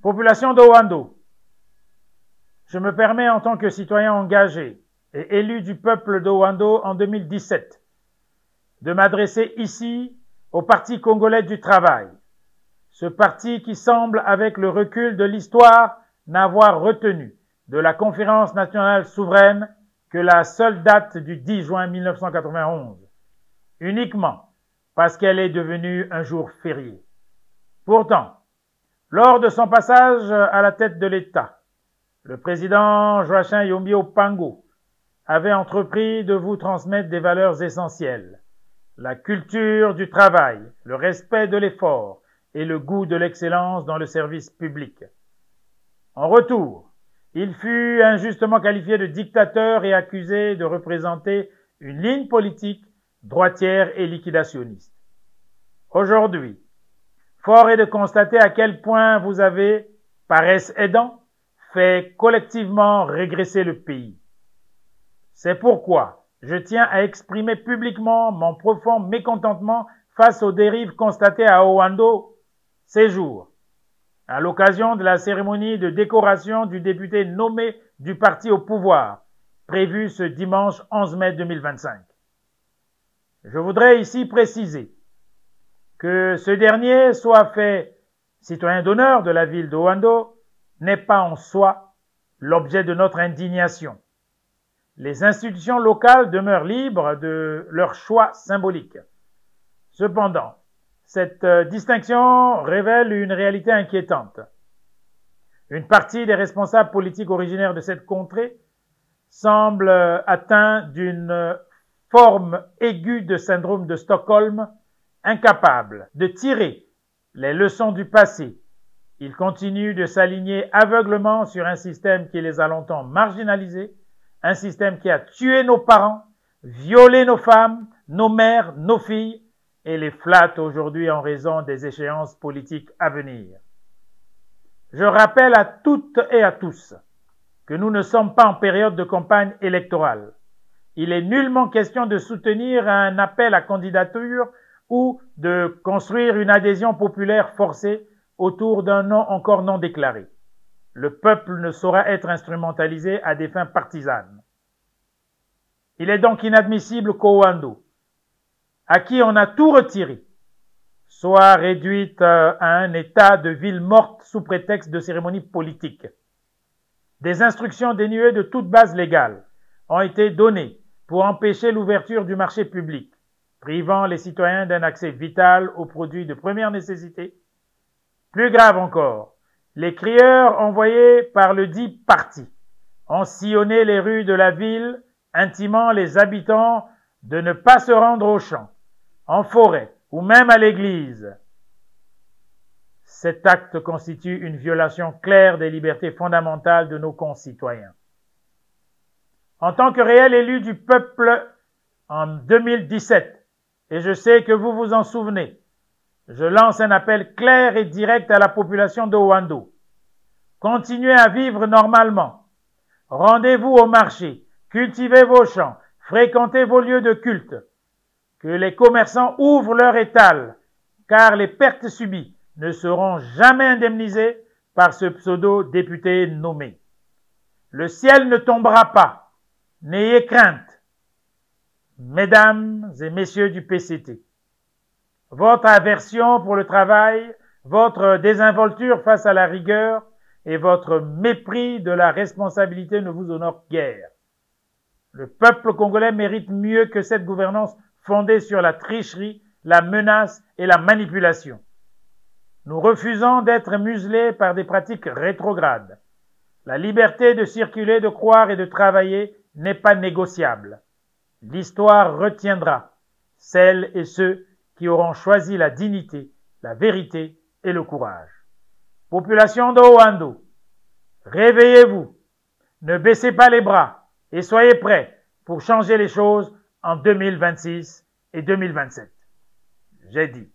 Population d'Owando, je me permets en tant que citoyen engagé et élu du peuple d'Owando en 2017 de m'adresser ici au Parti congolais du travail, ce parti qui semble, avec le recul de l'histoire, n'avoir retenu de la conférence nationale souveraine que la seule date du 10 juin 1991, uniquement parce qu'elle est devenue un jour férié. Pourtant, lors de son passage à la tête de l'État, le président Joachim Yombi Opango avait entrepris de vous transmettre des valeurs essentielles, la culture du travail, le respect de l'effort et le goût de l'excellence dans le service public. En retour, il fut injustement qualifié de dictateur et accusé de représenter une ligne politique droitière et liquidationniste. Aujourd'hui, fort est de constater à quel point vous avez, paresse aidant, fait collectivement régresser le pays. C'est pourquoi je tiens à exprimer publiquement mon profond mécontentement face aux dérives constatées à Owando ces jours, à l'occasion de la cérémonie de décoration du député nommé du parti au pouvoir, prévue ce dimanche 11 mai 2025. Je voudrais ici préciser que ce dernier soit fait citoyen d'honneur de la ville d'Owando n'est pas en soi l'objet de notre indignation. Les institutions locales demeurent libres de leur choix symbolique. Cependant, cette distinction révèle une réalité inquiétante. Une partie des responsables politiques originaires de cette contrée semble atteints d'une forme aiguë de syndrome de Stockholm, incapable de tirer les leçons du passé. Ils continuent de s'aligner aveuglement sur un système qui les a longtemps marginalisés, un système qui a tué nos parents, violé nos femmes, nos mères, nos filles, et les flatte aujourd'hui en raison des échéances politiques à venir. Je rappelle à toutes et à tous que nous ne sommes pas en période de campagne électorale. Il est nullement question de soutenir un appel à candidature ou de construire une adhésion populaire forcée autour d'un nom encore non déclaré. Le peuple ne saura être instrumentalisé à des fins partisanes. Il est donc inadmissible qu'Owando, à qui on a tout retiré, soit réduite à un état de ville morte sous prétexte de cérémonie politique. Des instructions dénuées de toute base légale ont été données pour empêcher l'ouverture du marché public, privant les citoyens d'un accès vital aux produits de première nécessité. Plus grave encore, les crieurs envoyés par le dit parti ont sillonné les rues de la ville, intimant les habitants de ne pas se rendre aux champs, en forêt ou même à l'église. Cet acte constitue une violation claire des libertés fondamentales de nos concitoyens. En tant que réel élu du peuple en 2017, et je sais que vous vous en souvenez, je lance un appel clair et direct à la population d'Owando. Continuez à vivre normalement. Rendez-vous au marché, cultivez vos champs, fréquentez vos lieux de culte. Que les commerçants ouvrent leur étal, car les pertes subies ne seront jamais indemnisées par ce pseudo-député nommé. Le ciel ne tombera pas. N'ayez crainte. Mesdames et messieurs du PCT, votre aversion pour le travail, votre désinvolture face à la rigueur et votre mépris de la responsabilité ne vous honorent guère. Le peuple congolais mérite mieux que cette gouvernance fondée sur la tricherie, la menace et la manipulation. Nous refusons d'être muselés par des pratiques rétrogrades. La liberté de circuler, de croire et de travailler n'est pas négociable. L'histoire retiendra celles et ceux qui auront choisi la dignité, la vérité et le courage. Population d'Owando, réveillez-vous, ne baissez pas les bras et soyez prêts pour changer les choses en 2026 et 2027. J'ai dit.